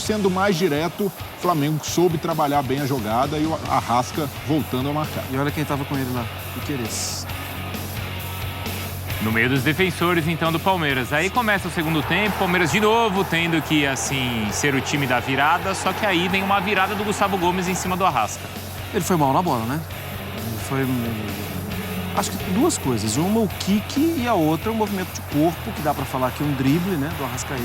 sendo mais direto, o Flamengo soube trabalhar bem a jogada e o Arrasca voltando a marcar. E olha quem estava com ele lá, Piquerez. No meio dos defensores, então, do Palmeiras. Aí começa o segundo tempo, Palmeiras de novo tendo que, assim, ser o time da virada, só que aí vem uma virada do Gustavo Gomes em cima do Arrasca. Ele foi mal na bola, né? Ele foi... Acho que duas coisas. Uma, o kick, e a outra, o movimento de corpo, que dá pra falar que é um drible, né, do Arrascaeta.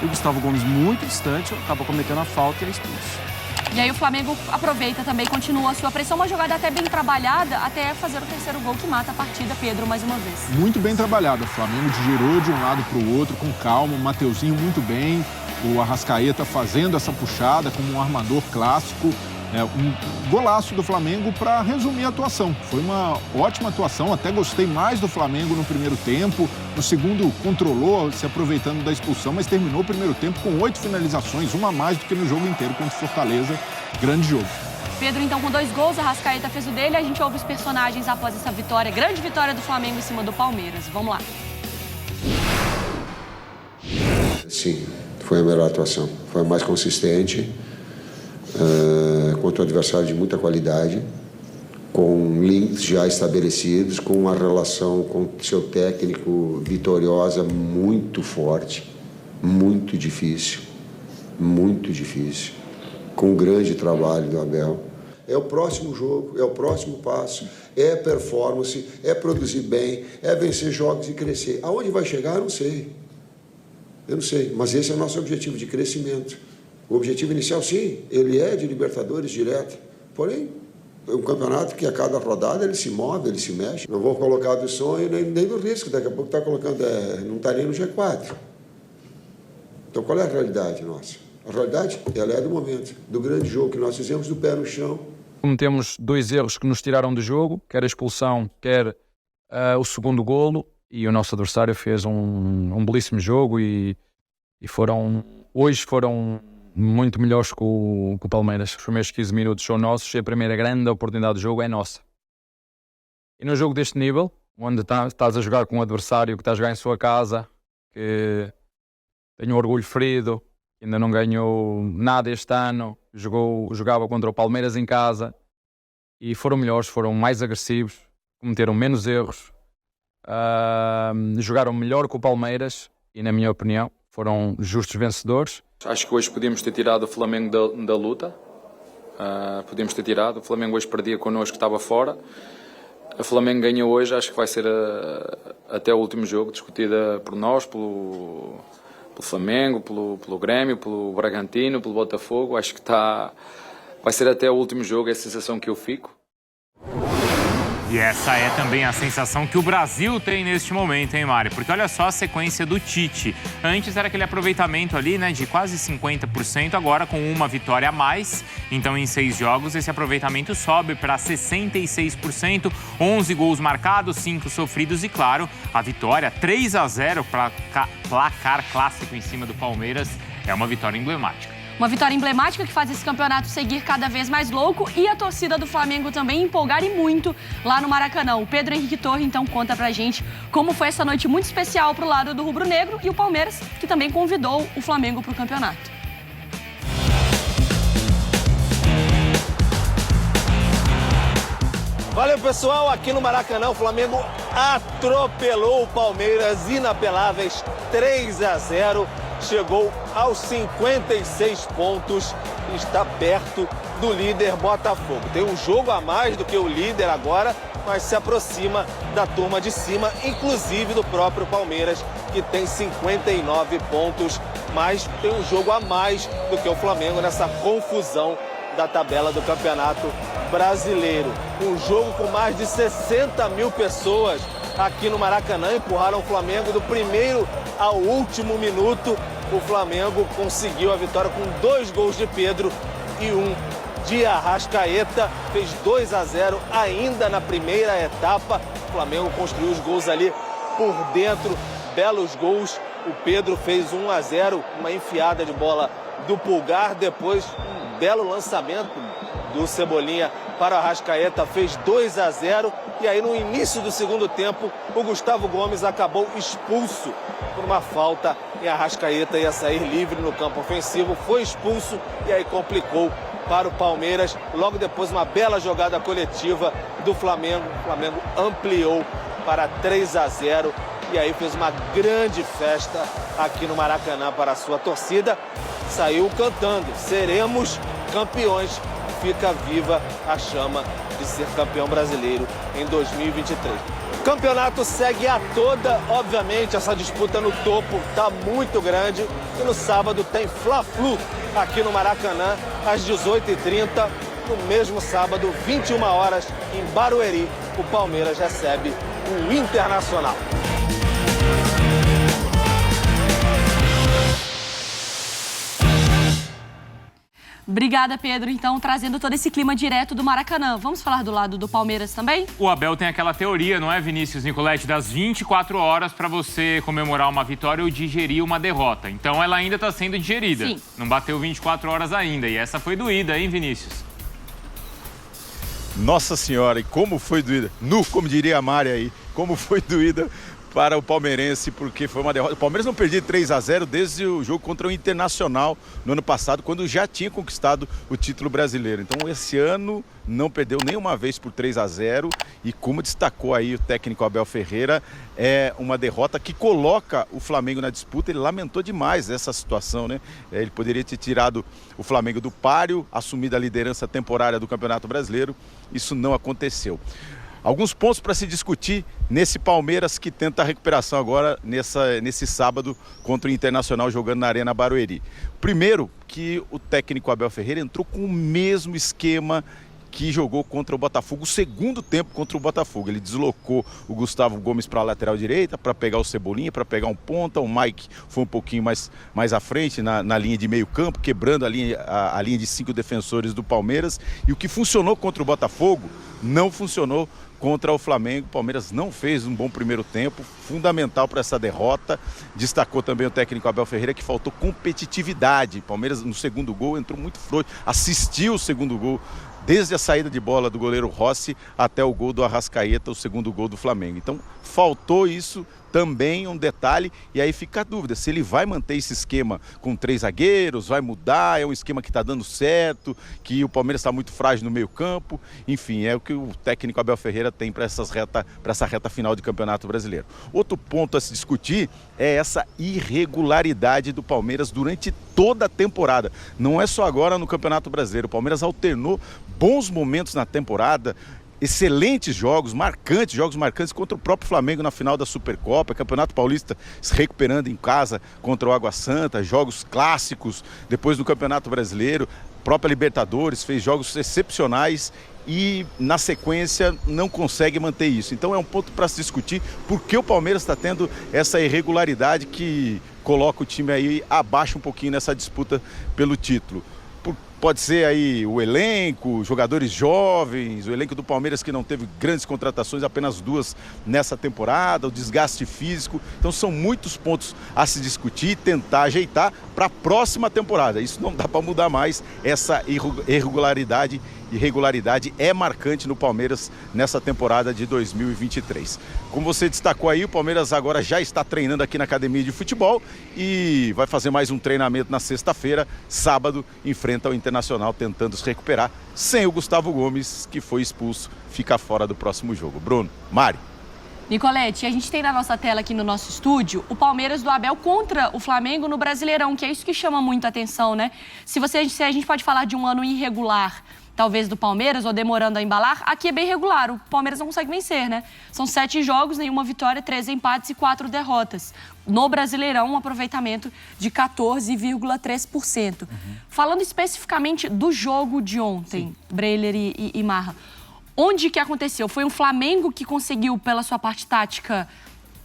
E o Gustavo Gomes, muito distante, acaba cometendo a falta e é expulso. E aí o Flamengo aproveita também, continua a sua pressão, uma jogada até bem trabalhada, até fazer o terceiro gol que mata a partida, Pedro, mais uma vez. Muito bem trabalhado, o Flamengo girou de um lado para o outro com calma, o Mateuzinho muito bem, o Arrascaeta fazendo essa puxada como um armador clássico. Um golaço do Flamengo para resumir a atuação. Foi uma ótima atuação, até gostei mais do Flamengo no primeiro tempo. No segundo, controlou, se aproveitando da expulsão, mas terminou o primeiro tempo com 8 finalizações, uma a mais do que no jogo inteiro contra o Fortaleza. Grande jogo. Pedro, então, com 2 gols, a Arrascaeta fez o dele. A gente ouve os personagens após essa vitória, grande vitória do Flamengo em cima do Palmeiras. Vamos lá. Sim, foi a melhor atuação. Foi a mais consistente. Contra um adversário de muita qualidade, com links já estabelecidos, com uma relação com seu técnico vitoriosa muito forte, muito difícil, com um grande trabalho do Abel. É o próximo jogo, é o próximo passo, é performance, é produzir bem, é vencer jogos e crescer. Aonde vai chegar, eu não sei, mas esse é o nosso objetivo de crescimento. O objetivo inicial, sim, ele é de Libertadores direto. Porém, é um campeonato que a cada rodada ele se move, ele se mexe. Não vou colocar do sonho nem do risco. Daqui a pouco está colocando, não está nem no G4. Então, qual é a realidade nossa? A realidade, ela é do momento, do grande jogo que nós fizemos, do pé no chão. Cometemos 2 erros que nos tiraram do jogo, quer a expulsão, quer o segundo golo. E o nosso adversário fez um belíssimo jogo e hoje foram muito melhores que o Palmeiras. Os primeiros 15 minutos são nossos e a primeira grande oportunidade do jogo é nossa. E num jogo deste nível, onde estás a jogar com um adversário que está a jogar em sua casa, que tem um orgulho ferido, que ainda não ganhou nada este ano, jogava contra o Palmeiras em casa e foram melhores, foram mais agressivos, cometeram menos erros, jogaram melhor que o Palmeiras e, na minha opinião, foram justos vencedores. Acho que hoje podíamos ter tirado o Flamengo da luta. Podíamos ter tirado. O Flamengo hoje perdia connosco, estava fora. O Flamengo ganhou hoje, acho que vai ser até o último jogo discutida por nós, pelo Flamengo, pelo Grêmio, pelo Bragantino, pelo Botafogo. Acho que vai ser até o último jogo, é a sensação que eu fico. E essa é também a sensação que o Brasil tem neste momento, hein, Mário? Porque olha só a sequência do Tite. Antes era aquele aproveitamento ali, né, de quase 50%, agora com uma vitória a mais. Então, em 6 jogos, esse aproveitamento sobe para 66%, 11 gols marcados, 5 sofridos e, claro, a vitória 3-0 para placar clássico em cima do Palmeiras é uma vitória emblemática. Uma vitória emblemática que faz esse campeonato seguir cada vez mais louco e a torcida do Flamengo também empolgar e muito lá no Maracanã. O Pedro Henrique Torre, então, conta pra gente como foi essa noite muito especial pro lado do rubro-negro e o Palmeiras, que também convidou o Flamengo pro campeonato. Valeu, pessoal. Aqui no Maracanã, o Flamengo atropelou o Palmeiras, inapeláveis, 3-0. Chegou aos 56 pontos e está perto do líder Botafogo. Tem um jogo a mais do que o líder agora, mas se aproxima da turma de cima, inclusive do próprio Palmeiras, que tem 59 pontos, mas tem um jogo a mais do que o Flamengo nessa confusão da tabela do Campeonato Brasileiro. Um jogo com mais de 60 mil pessoas aqui no Maracanã empurraram o Flamengo do primeiro ao último minuto. O Flamengo conseguiu a vitória com 2 gols de Pedro e 1 de Arrascaeta. Fez 2-0 ainda na primeira etapa. O Flamengo construiu os gols ali por dentro, belos gols. O Pedro fez 1-0, uma enfiada de bola do Pulgar. Depois, um belo lançamento do Cebolinha para o Arrascaeta, fez 2-0. E aí, no início do segundo tempo, o Gustavo Gomes acabou expulso por uma falta e a Arrascaeta ia sair livre no campo ofensivo, foi expulso e aí complicou para o Palmeiras. Logo depois, uma bela jogada coletiva do Flamengo. O Flamengo ampliou para 3-0 e aí fez uma grande festa aqui no Maracanã para a sua torcida. Saiu cantando: seremos campeões. Fica viva a chama de ser campeão brasileiro em 2023. O campeonato segue a toda, obviamente, essa disputa no topo está muito grande. E no sábado tem Fla-Flu aqui no Maracanã, às 18h30. No mesmo sábado, 21 horas, em Barueri, o Palmeiras recebe o Internacional. Obrigada, Pedro. Então, trazendo todo esse clima direto do Maracanã. Vamos falar do lado do Palmeiras também? O Abel tem aquela teoria, não é, Vinícius Nicoletti, das 24 horas para você comemorar uma vitória ou digerir uma derrota. Então, ela ainda está sendo digerida. Sim. Não bateu 24 horas ainda. E essa foi doída, hein, Vinícius? Nossa Senhora, e como foi doída. Como diria a Mari aí, como foi doída para o palmeirense, porque foi uma derrota. O Palmeiras não perdia 3-0 desde o jogo contra o Internacional no ano passado, quando já tinha conquistado o título brasileiro. Então, esse ano não perdeu nenhuma vez por 3-0 e, como destacou aí o técnico Abel Ferreira, é uma derrota que coloca o Flamengo na disputa. Ele lamentou demais essa situação, né? Ele poderia ter tirado o Flamengo do páreo, assumido a liderança temporária do Campeonato Brasileiro. Isso não aconteceu. Alguns pontos para se discutir nesse Palmeiras que tenta a recuperação agora nesse sábado contra o Internacional jogando na Arena Barueri. Primeiro, que o técnico Abel Ferreira entrou com o mesmo esquema que jogou contra o Botafogo, o segundo tempo contra o Botafogo. Ele deslocou o Gustavo Gomes para a lateral direita, para pegar o Cebolinha, para pegar um ponta. O Mike foi um pouquinho mais à frente na linha de meio campo, quebrando a linha de 5 defensores do Palmeiras. E o que funcionou contra o Botafogo não funcionou contra o Flamengo. O Palmeiras não fez um bom primeiro tempo, fundamental para essa derrota. Destacou também o técnico Abel Ferreira que faltou competitividade. O Palmeiras no segundo gol entrou muito frouxo, assistiu o segundo gol, desde a saída de bola do goleiro Rossi até o gol do Arrascaeta, o segundo gol do Flamengo. Então, faltou isso também, um detalhe, e aí fica a dúvida, se ele vai manter esse esquema com 3 zagueiros, vai mudar, é um esquema que está dando certo, que o Palmeiras está muito frágil no meio campo, enfim, é o que o técnico Abel Ferreira tem para essa reta final de Campeonato Brasileiro. Outro ponto a se discutir é essa irregularidade do Palmeiras durante toda a temporada, não é só agora no Campeonato Brasileiro. O Palmeiras alternou bons momentos na temporada, excelentes jogos marcantes contra o próprio Flamengo na final da Supercopa, Campeonato Paulista se recuperando em casa contra o Água Santa, jogos clássicos, depois do Campeonato Brasileiro, própria Libertadores, fez jogos excepcionais e na sequência não consegue manter isso. Então é um ponto para se discutir, porque o Palmeiras está tendo essa irregularidade que coloca o time aí abaixo um pouquinho nessa disputa pelo título. Pode ser aí o elenco, jogadores jovens, o elenco do Palmeiras que não teve grandes contratações, apenas 2 nessa temporada, o desgaste físico. Então são muitos pontos a se discutir e tentar ajeitar para a próxima temporada. Isso não dá para mudar mais, essa irregularidade é marcante no Palmeiras nessa temporada de 2023. Como você destacou aí, o Palmeiras agora já está treinando aqui na academia de futebol e vai fazer mais um treinamento na sexta-feira. Sábado enfrenta o Internacional tentando se recuperar sem o Gustavo Gomes, que foi expulso, fica fora do próximo jogo. Bruno, Mari. Nicoletti, a gente tem na nossa tela aqui no nosso estúdio o Palmeiras do Abel contra o Flamengo no Brasileirão, que é isso que chama muito a atenção, né? Se a gente pode falar de um ano irregular, talvez do Palmeiras, ou demorando a embalar, aqui é bem regular. O Palmeiras não consegue vencer, né? São 7 jogos, nenhuma vitória, 3 empates e 4 derrotas. No Brasileirão, um aproveitamento de 14,3%. Falando especificamente do jogo de ontem, Breiler e Marra, onde que aconteceu? Foi um Flamengo que conseguiu, pela sua parte tática,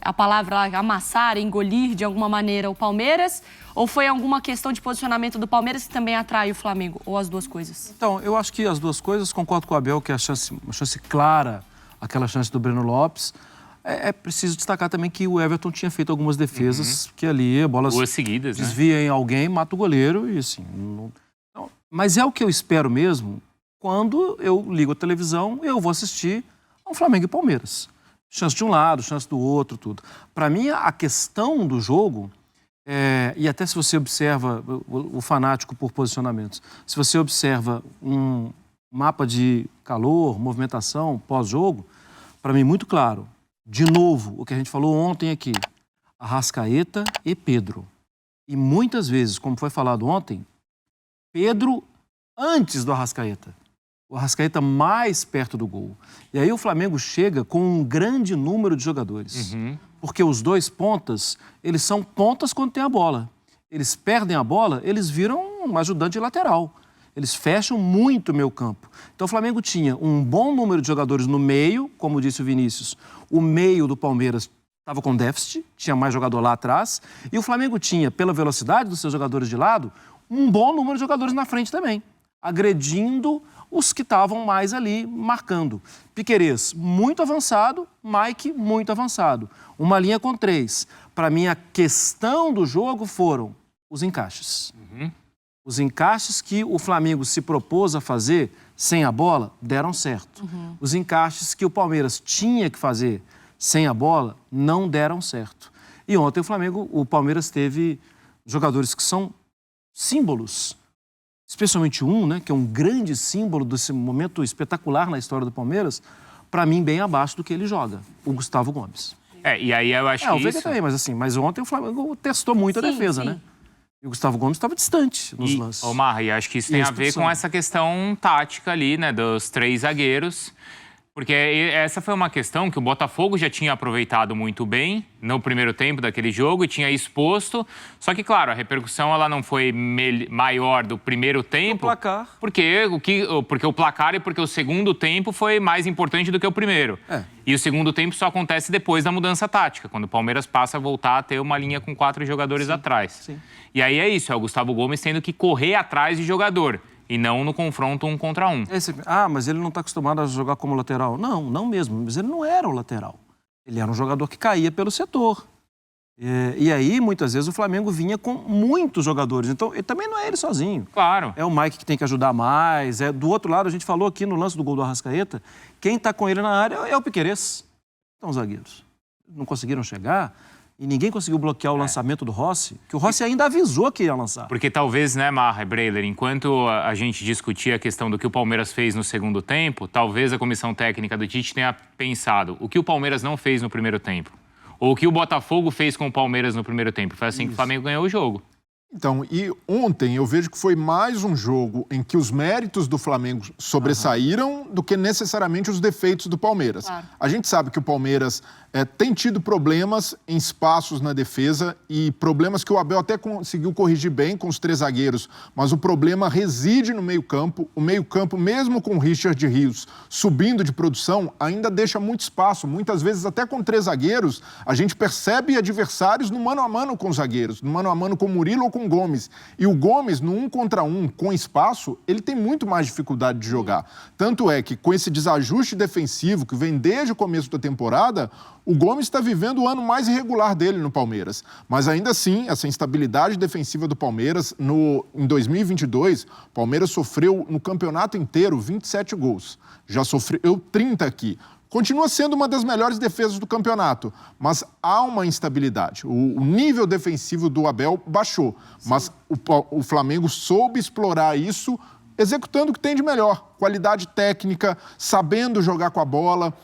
a palavra lá, amassar, engolir de alguma maneira o Palmeiras? Ou foi alguma questão de posicionamento do Palmeiras que também atrai o Flamengo? Ou as duas coisas? Então, eu acho que as duas coisas. Concordo com o Abel que uma chance clara, aquela chance do Breno Lopes. É preciso destacar também que o Everton tinha feito algumas defesas que ali a bola seguidas, desvia em alguém, mata o goleiro e assim... Não, mas é o que eu espero mesmo quando eu ligo a televisão e eu vou assistir ao Flamengo e Palmeiras. Chance de um lado, chance do outro, tudo. Para mim, a questão do jogo, e até se você observa o fanático por posicionamentos, se você observa um mapa de calor, movimentação, pós-jogo, para mim, muito claro. De novo, o que a gente falou ontem aqui, Arrascaeta e Pedro. E muitas vezes, como foi falado ontem, Pedro antes do Arrascaeta. O Arrascaeta mais perto do gol. E aí o Flamengo chega com um grande número de jogadores. Porque os dois pontas, eles são pontas quando tem a bola. Eles perdem a bola, eles viram um ajudante de lateral. Eles fecham muito o meio campo. Então o Flamengo tinha um bom número de jogadores no meio, como disse o Vinícius. O meio do Palmeiras estava com déficit, tinha mais jogador lá atrás. E o Flamengo tinha, pela velocidade dos seus jogadores de lado, um bom número de jogadores na frente também, agredindo os que estavam mais ali marcando. Piquerez, muito avançado. Mike, muito avançado. Uma linha com 3. Para mim, a questão do jogo foram os encaixes. Os encaixes que o Flamengo se propôs a fazer sem a bola deram certo. Os encaixes que o Palmeiras tinha que fazer sem a bola não deram certo. E ontem o Palmeiras teve jogadores que são símbolos. Especialmente um, né, que é um grande símbolo desse momento espetacular na história do Palmeiras, para mim, bem abaixo do que ele joga, o Gustavo Gomes. E aí eu acho que o Veiga também, mas ontem o Flamengo testou muito a defesa, né? E o Gustavo Gomes estava distante nos lances. Marra, e acho que isso tem a ver com essa questão tática ali, né, dos 3 zagueiros. Porque essa foi uma questão que o Botafogo já tinha aproveitado muito bem no primeiro tempo daquele jogo e tinha exposto. Só que, claro, a repercussão ela não foi maior do primeiro tempo. O placar. Porque o placar e porque o segundo tempo foi mais importante do que o primeiro. E o segundo tempo só acontece depois da mudança tática, quando o Palmeiras passa a voltar a ter uma linha com 4 jogadores atrás. E aí é isso, é o Gustavo Gomes tendo que correr atrás de jogador. E não no confronto 1 contra 1. Mas ele não está acostumado a jogar como lateral. Não mesmo. Mas ele não era o lateral. Ele era um jogador que caía pelo setor. E aí, muitas vezes, o Flamengo vinha com muitos jogadores. Então, também não é ele sozinho. Claro. É o Mike que tem que ajudar mais. Do outro lado, a gente falou aqui no lance do gol do Arrascaeta, quem está com ele na área é o Piquerez. Então, os zagueiros não conseguiram chegar. E ninguém conseguiu bloquear o lançamento do Rossi, que o Rossi ainda avisou que ia lançar. Porque talvez, né, Marra e Breiler, enquanto a gente discutia a questão do que o Palmeiras fez no segundo tempo, talvez a comissão técnica do Tite tenha pensado o que o Palmeiras não fez no primeiro tempo. Ou o que o Botafogo fez com o Palmeiras no primeiro tempo. Foi assim que o Flamengo ganhou o jogo. Então, e ontem eu vejo que foi mais um jogo em que os méritos do Flamengo sobressaíram do que necessariamente os defeitos do Palmeiras. Claro. A gente sabe que o Palmeiras tem tido problemas em espaços na defesa e problemas que o Abel até conseguiu corrigir bem com os 3 zagueiros, mas o problema reside no meio-campo. O meio-campo, mesmo com o Richard Rios subindo de produção, ainda deixa muito espaço. Muitas vezes, até com 3 zagueiros, a gente percebe adversários no mano a mano com os zagueiros, no mano a mano com o Murilo ou com o Gomes. E o Gomes, no 1 contra 1, com espaço, ele tem muito mais dificuldade de jogar. Tanto é que, com esse desajuste defensivo que vem desde o começo da temporada, o Gomes está vivendo o ano mais irregular dele no Palmeiras. Mas ainda assim, essa instabilidade defensiva do Palmeiras, em 2022, o Palmeiras sofreu no campeonato inteiro 27 gols. Já sofreu 30 aqui. Continua sendo uma das melhores defesas do campeonato, mas há uma instabilidade. O nível defensivo do Abel baixou, mas o Flamengo soube explorar isso executando o que tem de melhor. Qualidade técnica, sabendo jogar com a bola.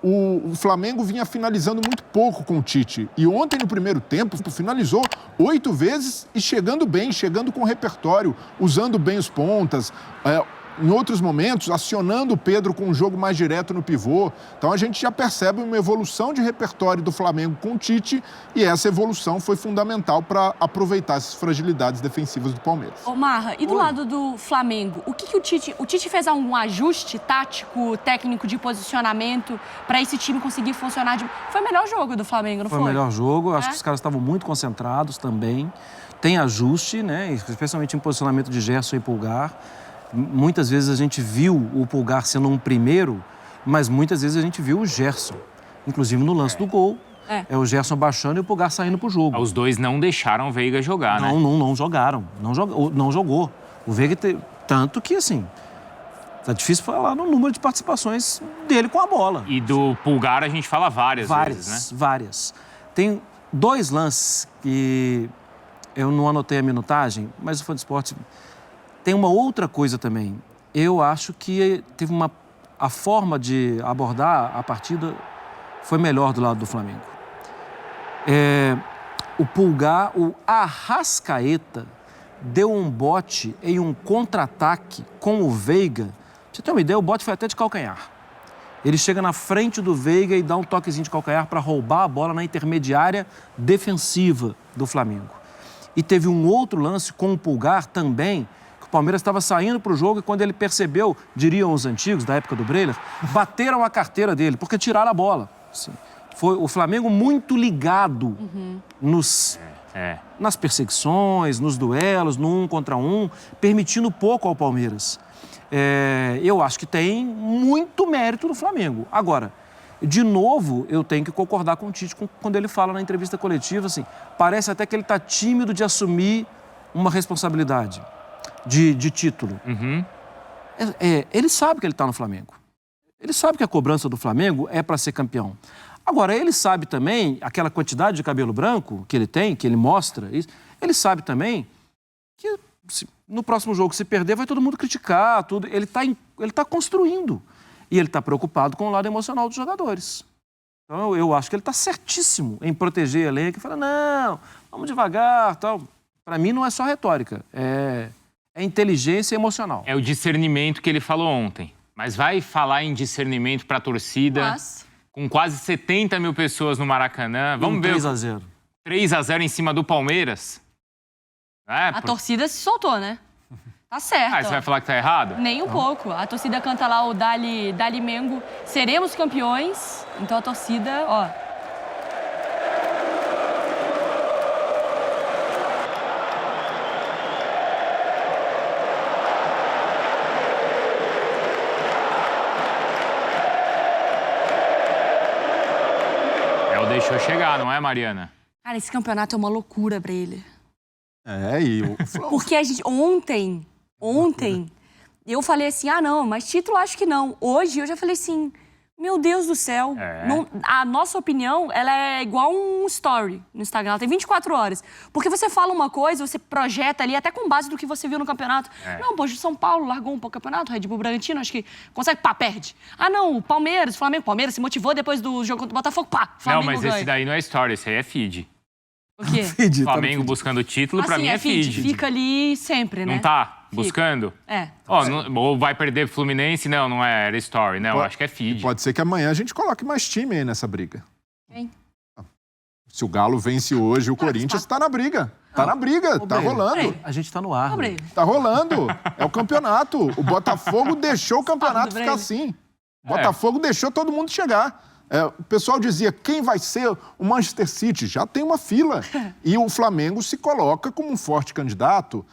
O Flamengo vinha finalizando muito pouco com o Tite. E ontem, no primeiro tempo, finalizou 8 vezes e chegando bem, chegando com repertório, usando bem os pontas. Em outros momentos, acionando o Pedro com um jogo mais direto no pivô. Então a gente já percebe uma evolução de repertório do Flamengo com o Tite e essa evolução foi fundamental para aproveitar essas fragilidades defensivas do Palmeiras. Marra, e do lado do Flamengo, o que o Tite fez algum ajuste tático, técnico de posicionamento para esse time conseguir funcionar? Foi o melhor jogo do Flamengo, não foi? Foi o melhor jogo, acho que os caras estavam muito concentrados também. Tem ajuste, né? Especialmente em posicionamento de Gerson e Pulgar. Muitas vezes a gente viu o Pulgar sendo um primeiro, mas muitas vezes a gente viu o Gerson, inclusive no lance do gol. É o Gerson baixando e o Pulgar saindo pro jogo. Os dois não deixaram o Veiga jogar, né? Não jogaram. Não jogou. O Veiga, tanto que assim, Tá difícil falar no número de participações dele com a bola. E do Pulgar a gente fala várias vezes, né? Várias. Tem 2 lances que eu não anotei a minutagem, mas o Fã de Esporte tem uma outra coisa também. Eu acho que teve a forma de abordar a partida foi melhor do lado do Flamengo. O Pulgar, o Arrascaeta, deu um bote em um contra-ataque com o Veiga. Pra você ter uma ideia, o bote foi até de calcanhar. Ele chega na frente do Veiga e dá um toquezinho de calcanhar para roubar a bola na intermediária defensiva do Flamengo. E teve um outro lance com o Pulgar também, que o Palmeiras estava saindo para o jogo e quando ele percebeu, diriam os antigos, da época do Breler, bateram a carteira dele, porque tiraram a bola. Assim, foi o Flamengo muito ligado nas perseguições, nos duelos, no 1 contra 1, permitindo pouco ao Palmeiras. Eu acho que tem muito mérito do Flamengo. Agora, de novo, eu tenho que concordar com o Tite quando ele fala na entrevista coletiva, assim, parece até que ele está tímido de assumir uma responsabilidade de título. Ele sabe que ele está no Flamengo. Ele sabe que a cobrança do Flamengo é para ser campeão. Agora, ele sabe também, aquela quantidade de cabelo branco que ele tem, que ele mostra, ele sabe também que no próximo jogo, se perder, vai todo mundo criticar, tudo. Ele tá construindo. E ele está preocupado com o lado emocional dos jogadores. Então, eu acho que ele está certíssimo em proteger a elenco e falar, não, vamos devagar, tal. Para mim, não é só retórica, é inteligência emocional. É o discernimento que ele falou ontem. Mas vai falar em discernimento para a torcida, com quase 70 mil pessoas no Maracanã. Vamos ver. 3-0. 3-0 em cima do Palmeiras. A torcida se soltou, né? Tá certo. Você vai falar que tá errado? Nem um pouco. A torcida canta lá o Dali Mengo, seremos campeões. Então a torcida, ó... Deixou chegar, não é, Mariana? Cara, esse campeonato é uma loucura pra ele. Porque a gente... Ontem, eu falei assim, não, mas título acho que não. Hoje eu já falei assim, meu Deus do céu. Não, a nossa opinião, ela é igual um story no Instagram, ela tem 24 horas. Porque você fala uma coisa, você projeta ali, até com base do que você viu no campeonato. Não, poxa, o São Paulo largou um pouco o campeonato, o Red Bull Bragantino, acho que consegue, perde. Não, o Palmeiras, Palmeiras se motivou depois do jogo contra o Botafogo, Flamengo Não, mas ganha. Esse daí não é story, esse aí é feed. O quê? Flamengo buscando o título, pra mim é feed. Fica ali sempre, né? Não tá? Buscando? Ou vai perder pro Fluminense? Não é, era story, né? Eu acho que é feed. Pode ser que amanhã a gente coloque mais time aí nessa briga. Quem? Se o Galo vence hoje, o Corinthians tá na briga. Tá na briga, tá rolando. A gente tá no ar. Tá rolando. É o campeonato. O Botafogo deixou o campeonato ficar assim. O Botafogo deixou todo mundo chegar. O pessoal dizia, quem vai ser o Manchester City? Já tem uma fila. E o Flamengo se coloca como um forte candidato.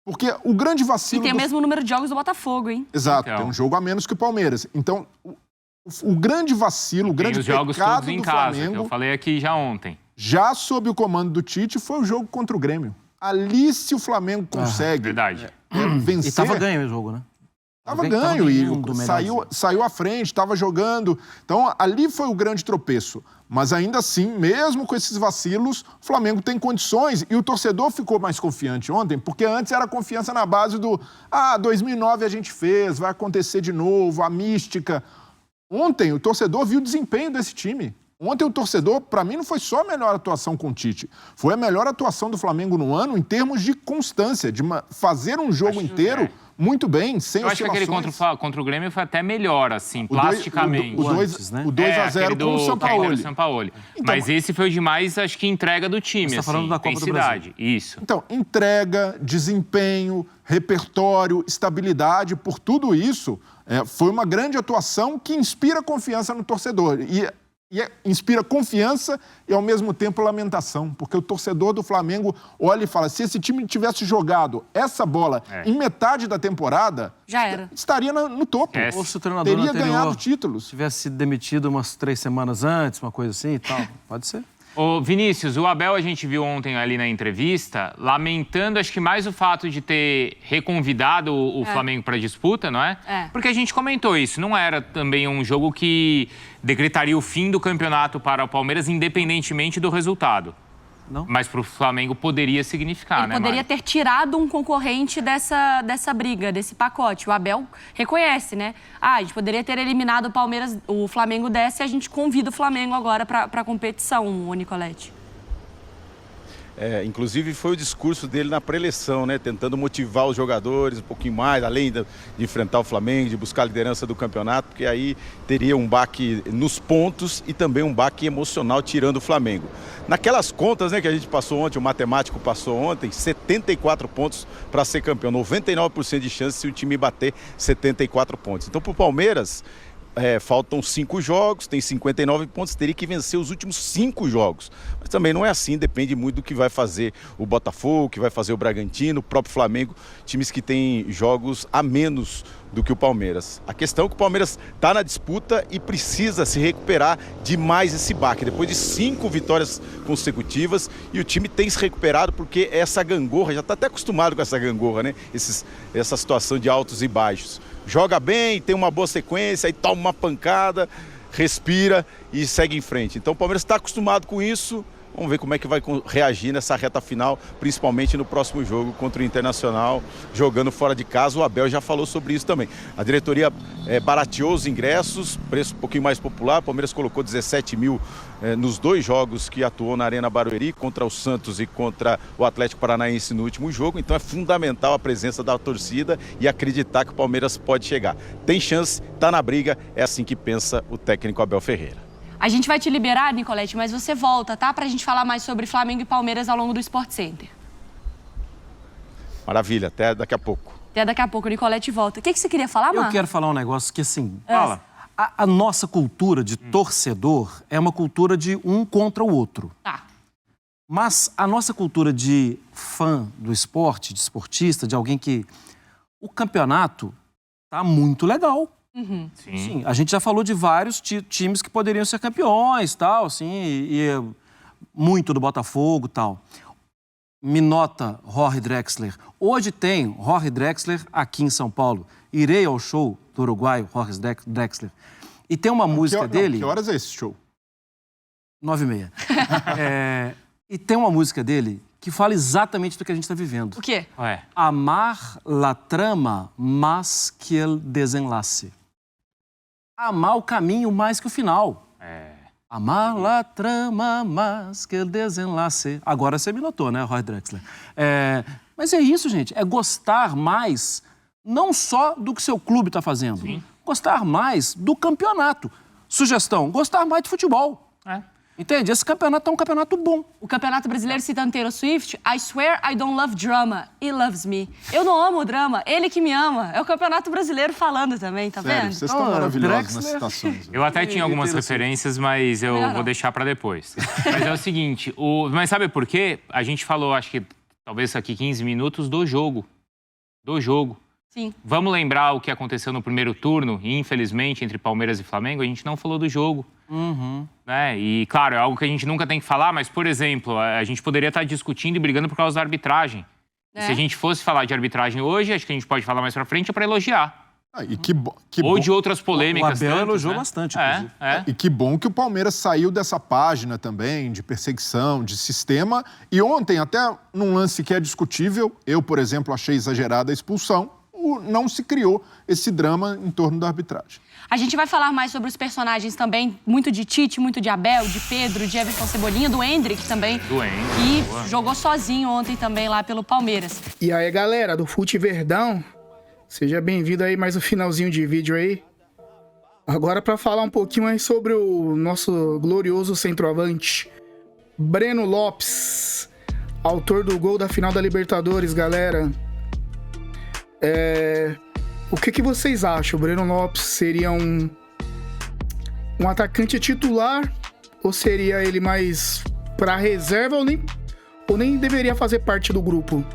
Porque o grande vacilo... E tem o mesmo número de jogos do Botafogo, hein? Exato, tem um jogo a menos que o Palmeiras. Então, o grande vacilo, o grande pecado do Flamengo... Tem os jogos todos em casa, que eu falei aqui já ontem. Já sob o comando do Tite, foi o jogo contra o Grêmio. Ali, se o Flamengo consegue vencer... E tava ganho o jogo, né? Tava ganho e saiu à frente, estava jogando. Então, ali foi o grande tropeço. Mas ainda assim, mesmo com esses vacilos, o Flamengo tem condições. E o torcedor ficou mais confiante ontem, porque antes era confiança na base do 2009 a gente fez, vai acontecer de novo, a mística. Ontem, o torcedor viu o desempenho desse time. Ontem o torcedor, para mim, não foi só a melhor atuação com o Tite. Foi a melhor atuação do Flamengo no ano em termos de constância, de fazer um jogo inteiro muito bem, sem oscilações. Eu acho que aquele contra o Grêmio foi até melhor, assim, plasticamente. O 2-0 com o São Paulo. Então, mas esse foi o de mais, acho que, entrega do time. Você está falando da Copa do Brasil. Isso. Então, entrega, desempenho, repertório, estabilidade, por tudo isso, foi uma grande atuação que inspira confiança no torcedor. E inspira confiança e, ao mesmo tempo, lamentação. Porque o torcedor do Flamengo olha e fala, se esse time tivesse jogado essa bola em metade da temporada, já era. Estaria no topo. Ou se o treinador teria ganhado títulos. Tivesse sido demitido umas 3 semanas antes, uma coisa assim e tal. Pode ser. Ô, Vinícius, o Abel a gente viu ontem ali na entrevista, lamentando acho que mais o fato de ter reconvidado o Flamengo para a disputa, não é? Porque a gente comentou isso, não era também um jogo que decretaria o fim do campeonato para o Palmeiras, independentemente do resultado. Não. Mas para o Flamengo poderia significar, né, poderia ter tirado um concorrente dessa briga, desse pacote. O Abel reconhece, né? A gente poderia ter eliminado o Flamengo dessa e a gente convida o Flamengo agora para a competição, o Nicolete. Inclusive foi o discurso dele na pré-eleição, né? Tentando motivar os jogadores um pouquinho mais, além de enfrentar o Flamengo, de buscar a liderança do campeonato, porque aí teria um baque nos pontos e também um baque emocional tirando o Flamengo. Naquelas contas, né, que a gente passou ontem, o matemático passou ontem, 74 pontos para ser campeão, 99% de chance se o time bater 74 pontos. Então, para o Palmeiras, faltam 5 jogos, tem 59 pontos, teria que vencer os últimos 5 jogos. Mas também não é assim, depende muito do que vai fazer o Botafogo, o que vai fazer o Bragantino, o próprio Flamengo, times que têm jogos a menos do que o Palmeiras. A questão é que o Palmeiras está na disputa e precisa se recuperar de mais esse baque. Depois de 5 vitórias consecutivas, e o time tem se recuperado porque essa gangorra, já está até acostumado com essa gangorra, né? Essa situação de altos e baixos. Joga bem, tem uma boa sequência, aí toma uma pancada, respira e segue em frente. Então o Palmeiras está acostumado com isso. Vamos ver como é que vai reagir nessa reta final, principalmente no próximo jogo contra o Internacional, jogando fora de casa. O Abel já falou sobre isso também. A diretoria barateou os ingressos, preço um pouquinho mais popular. O Palmeiras colocou 17 mil nos 2 jogos que atuou na Arena Barueri, contra o Santos e contra o Atlético Paranaense no último jogo. Então é fundamental a presença da torcida e acreditar que o Palmeiras pode chegar. Tem chance, está na briga, é assim que pensa o técnico Abel Ferreira. A gente vai te liberar, Nicolete, mas você volta, tá? Pra gente falar mais sobre Flamengo e Palmeiras ao longo do Sport Center. Maravilha, até daqui a pouco. Até daqui a pouco, o Nicolete volta. O que você queria falar, Marcos? Eu quero falar um negócio que, assim, Fala. A nossa cultura de torcedor é uma cultura de um contra o outro. Tá. Mas a nossa cultura de fã do esporte, de esportista, de alguém que... O campeonato tá muito legal. Uhum. Sim, a gente já falou de vários times que poderiam ser campeões, tal, assim, e muito do Botafogo, tal. Me nota Jorge Drexler. Hoje tem Jorge Drexler aqui em São Paulo. Irei ao show do uruguaio Jorge Drexler. E tem uma música dele... Que horas é esse show? 9h30. E tem uma música dele que fala exatamente do que a gente está vivendo. O quê? Amar la trama más que el desenlace. Amar o caminho mais que o final. Amar la trama más que el desenlace. Agora você me notou, né, Roy Drexler? Mas é isso, gente. É gostar mais, não só do que seu clube está fazendo. Sim. Gostar mais do campeonato. Sugestão, gostar mais de futebol. Entende? Esse campeonato é um campeonato bom. O Campeonato Brasileiro, citando Taylor Swift, I swear I don't love drama, he loves me. Eu não amo o drama, ele que me ama. É o Campeonato Brasileiro falando também, tá Sério, vendo? Vocês estão maravilhosos nas citações. Eu até tinha algumas referências, mas eu vou deixar para depois. Mas é o seguinte, mas sabe por quê? A gente falou, acho que talvez aqui 15 minutos do jogo. Sim. Vamos lembrar o que aconteceu no primeiro turno, e infelizmente, entre Palmeiras e Flamengo, a gente não falou do jogo. Né? E, claro, é algo que a gente nunca tem que falar, mas, por exemplo, a gente poderia estar discutindo e brigando por causa da arbitragem. E se a gente fosse falar de arbitragem hoje, acho que a gente pode falar mais pra frente, é para elogiar. Ou de outras polêmicas. O Abel elogiou bastante, inclusive. E que bom que o Palmeiras saiu dessa página também, de perseguição, de sistema. E ontem, até num lance que é discutível, eu, por exemplo, achei exagerada a expulsão, não se criou esse drama em torno da arbitragem. A gente vai falar mais sobre os personagens também, muito de Tite, muito de Abel, de Pedro, de Everton Cebolinha, do Endrick também. Que jogou sozinho ontem também lá pelo Palmeiras. E aí, galera do Fute Verdão, seja bem-vindo aí mais um finalzinho de vídeo aí. Agora para falar um pouquinho aí sobre o nosso glorioso centroavante, Breno Lopes, autor do gol da final da Libertadores, galera. O que vocês acham? O Breno Lopes seria um atacante titular ou seria ele mais para reserva ou nem deveria fazer parte do grupo?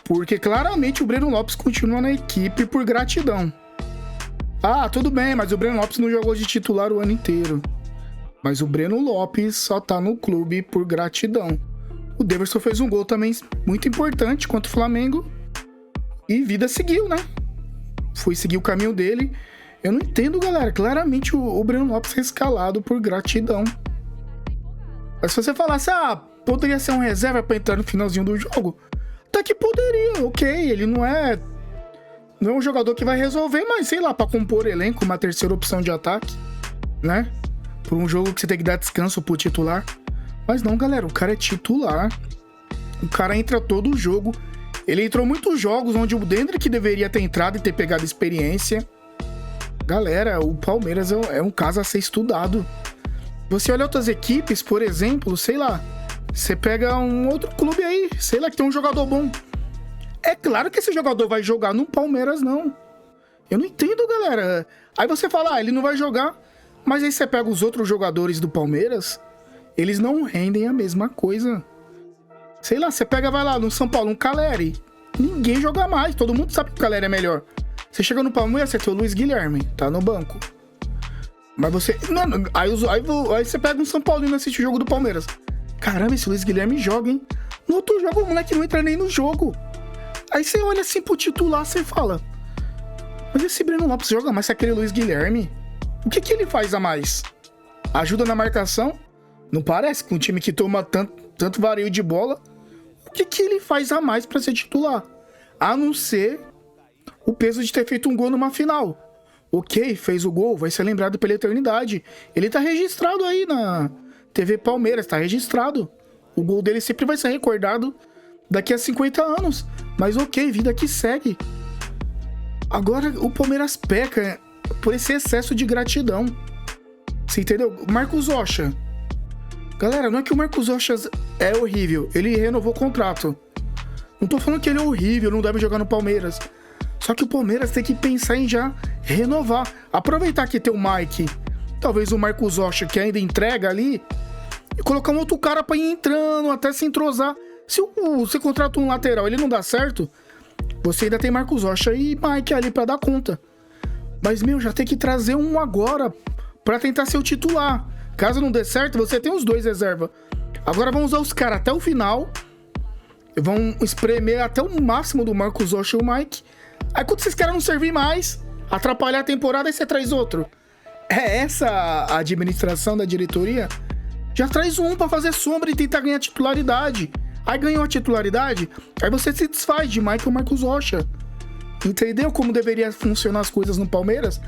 Porque claramente o Breno Lopes continua na equipe por gratidão. Tudo bem, mas o Breno Lopes não jogou de titular o ano inteiro. Mas o Breno Lopes só tá no clube por gratidão. O Daverson fez um gol também muito importante contra o Flamengo. E vida seguiu, né? Foi seguir o caminho dele. Eu não entendo, galera. Claramente o Breno Lopes foi escalado por gratidão. Mas se você falasse, poderia ser um reserva pra entrar no finalzinho do jogo, até que poderia, ok. Ele não é um jogador que vai resolver, mas sei lá, pra compor elenco, uma terceira opção de ataque, né? Por um jogo que você tem que dar descanso pro titular. Mas não, galera, o cara é titular. O cara entra todo o jogo. Ele entrou muitos jogos onde o Hendrick deveria ter entrado e ter pegado experiência. Galera, o Palmeiras é um caso a ser estudado. Você olha outras equipes, por exemplo, sei lá, você pega um outro clube aí, sei lá, que tem um jogador bom. É claro que esse jogador vai jogar no Palmeiras, não. Eu não entendo, galera. Aí você fala, ele não vai jogar. Mas aí você pega os outros jogadores do Palmeiras, eles não rendem a mesma coisa. Sei lá, você pega, vai lá, no São Paulo, um Caleri. Ninguém joga mais, todo mundo sabe que o Caleri é melhor. Você chega no Palmeiras, você tem o Luiz Guilherme, tá no banco. Mas você... Aí você pega um São Paulino e assiste o jogo do Palmeiras. Caramba, esse Luiz Guilherme joga, hein? No outro jogo, o moleque não entra nem no jogo. Aí você olha assim pro titular, você fala... Mas esse Breno Lopes joga mais que aquele Luiz Guilherme. O que ele faz a mais? Ajuda na marcação? Não parece? Com um time que toma tanto vareio de bola. O que ele faz a mais pra ser titular? A não ser o peso de ter feito um gol numa final. Ok, fez o gol, vai ser lembrado pela eternidade. Ele tá registrado aí na TV Palmeiras, tá registrado. O gol dele sempre vai ser recordado daqui a 50 anos. Mas ok, vida que segue. Agora o Palmeiras peca por esse excesso de gratidão. Você entendeu? Marcos Rocha. Galera, não é que o Marcos Rocha é horrível. Ele renovou o contrato. Não tô falando que ele é horrível, não deve jogar no Palmeiras. Só que o Palmeiras tem que pensar em já renovar. Aproveitar que tem o Mike, talvez o Marcos Rocha, que ainda entrega ali, e colocar um outro cara pra ir entrando, até se entrosar. Se você contrata um lateral, ele não dá certo, você ainda tem Marcos Rocha e Mike ali pra dar conta. Mas, já tem que trazer um agora pra tentar ser o titular. Caso não dê certo, você tem os dois reserva. Agora vão usar os caras até o final. Vão espremer até o máximo do Marcos Rocha e o Mike. Aí quando esses caras não servir mais, atrapalhar a temporada, aí você traz outro. É essa a administração da diretoria? Já traz um pra fazer sombra e tentar ganhar titularidade. Aí ganhou a titularidade, aí você se desfaz de Mike ou Marcos Rocha. Entendeu como deveria funcionar as coisas no Palmeiras?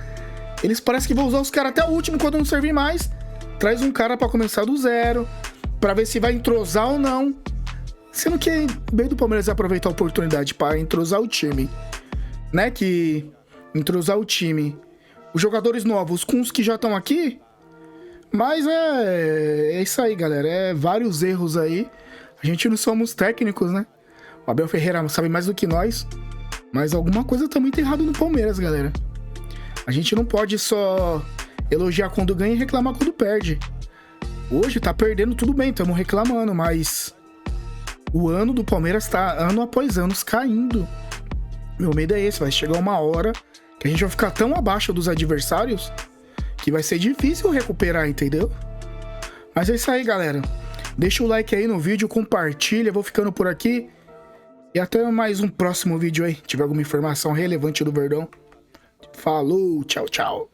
Eles parecem que vão usar os caras até o último quando não servir mais. Traz um cara pra começar do zero, pra ver se vai entrosar ou não. Sendo que meio do Palmeiras é aproveitar a oportunidade pra entrosar o time. Né, que entrosar o time, os jogadores novos com os que já estão aqui. Mas é isso aí, galera. É vários erros aí. A gente não somos técnicos, né? O Abel Ferreira sabe mais do que nós. Mas alguma coisa tá muito errado no Palmeiras, galera. A gente não pode só elogiar quando ganha e reclamar quando perde. Hoje tá perdendo, tudo bem, estamos reclamando, mas o ano do Palmeiras tá ano após ano caindo. Meu medo é esse, vai chegar uma hora que a gente vai ficar tão abaixo dos adversários que vai ser difícil recuperar, entendeu? Mas é isso aí, galera. Deixa o like aí no vídeo, compartilha, vou ficando por aqui. E até mais um próximo vídeo aí, se tiver alguma informação relevante do Verdão. Falou, tchau, tchau.